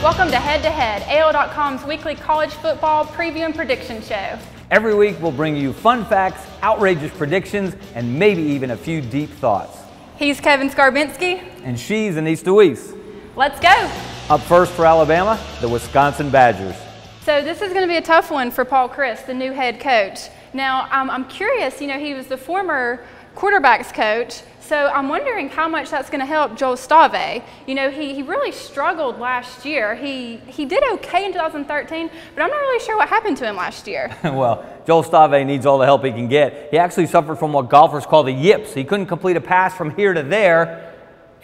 Welcome to Head to Head, AL.com's weekly college football preview and prediction show. Every week we'll bring you fun facts, outrageous predictions, and maybe even a few deep thoughts. He's Kevin Skarbinski. And she's Anise DeWeese. Let's go. Up first for Alabama, the Wisconsin Badgers. So this is going to be a tough one for Paul Chryst, the new head coach. Now, I'm curious, he was the former quarterbacks coach, so I'm wondering how much that's going to help Joel STAVE. He really struggled last year. He did okay in 2013, but I'm not really sure what happened to him last year. Well, Joel STAVE needs all the help he can get. He actually suffered from what golfers call the yips. He couldn't complete a pass from here to there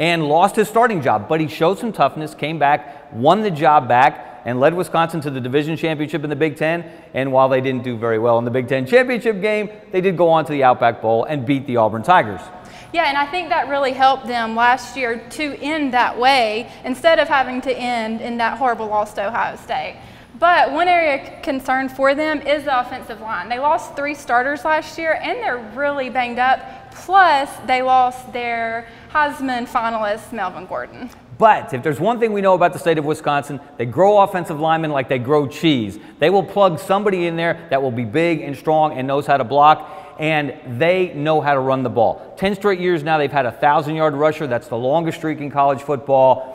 and lost his starting job, but he showed some toughness, came back, won the job back, and led Wisconsin to the division championship in the Big Ten. And while they didn't do very well in the Big Ten championship game, they did go on to the Outback Bowl and beat the Auburn Tigers. Yeah, and I think that really helped them last year to end that way instead of having to end in that horrible loss to Ohio State. But one area of concern for them is the offensive line. They lost 3 starters last year, and they're really banged up. Plus, they lost their Heisman finalist, Melvin Gordon. But if there's one thing we know about the state of Wisconsin, they grow offensive linemen like they grow cheese. They will plug somebody in there that will be big and strong and knows how to block, and they know how to run the ball. 10 straight years now they've had a 1,000-yard rusher. That's the longest streak in college football.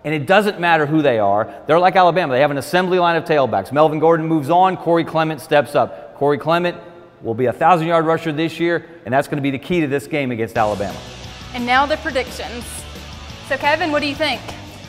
And it doesn't matter who they are. They're like Alabama. They have an assembly line of tailbacks. Melvin Gordon moves on. Corey Clement steps up. Corey Clement will be a 1,000-yard rusher this year, and that's going to be the key to this game against Alabama. And now the predictions. So, Kevin, what do you think?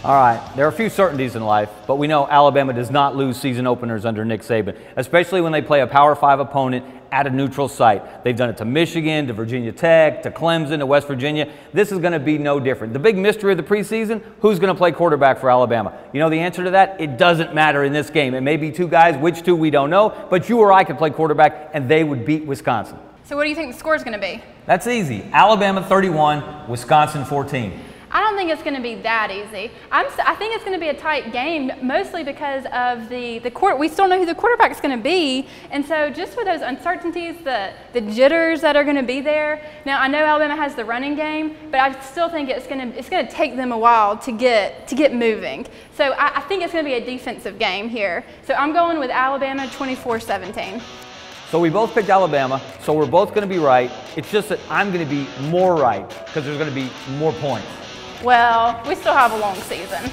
All right, there are a few certainties in life, but we know Alabama does not lose season openers under Nick Saban, especially when they play a Power 5 opponent at a neutral site. They've done it to Michigan, to Virginia Tech, to Clemson, to West Virginia. This is going to be no different. The big mystery of the preseason, who's going to play quarterback for Alabama? You know the answer to that? It doesn't matter in this game. It may be 2 guys, which 2 we don't know, but you or I could play quarterback and they would beat Wisconsin. So what do you think the score is going to be? That's easy. Alabama 31, Wisconsin 14. I don't think it's going to be that easy. I think it's going to be a tight game, mostly because of we still know who the quarterback's going to be, and so just with those uncertainties, the jitters that are going to be there. Now I know Alabama has the running game, but I still think it's going to take them a while to get moving. So I think it's going to be a defensive game here. So I'm going with Alabama 24-17. So we both picked Alabama, so we're both going to be right. It's just that I'm going to be more right because there's going to be more points. Well, we still have a long season.